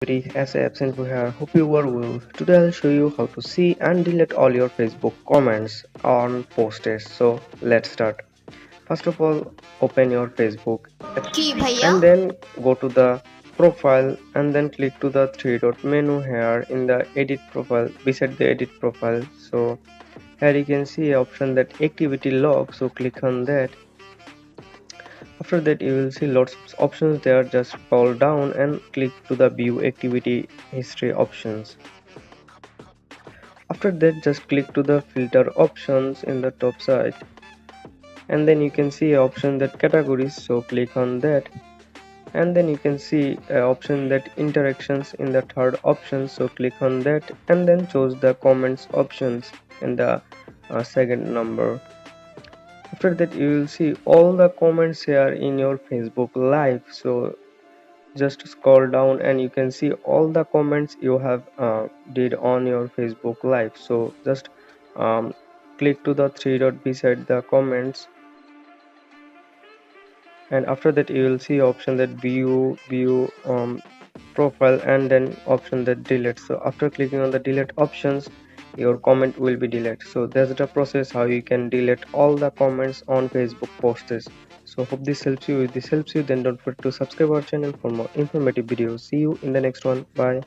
as Info here. Hope you are well. Today I'll show you how to see and delete all your Facebook comments on posts. So let's start. First of all, open your Facebook की भैया and then go to the profile and then click to the three dot menu here in the edit profile beside the edit profile. So here you can see option that activity log. So click on that. After that you will see lots of options there. Just scroll down and click to the view activity history options. After that just click to the filter options in the top side and then you can see option that categories, so click on that and then you can see option that interactions in the third option, so click on that and then choose the comments options in the second number. After that you will see all the comments here in your Facebook live, so just scroll down and you can see all the comments you have did on your Facebook live. So just um, click to the three dot beside the comments and after that you will see option that view profile and then option that delete. So after clicking on the delete options your comment will be deleted. So that's the process how you can delete all the comments on Facebook posts. So hope this helps you. If this helps you, then don't forget to subscribe our channel for more informative videos. See you in the next one. Bye.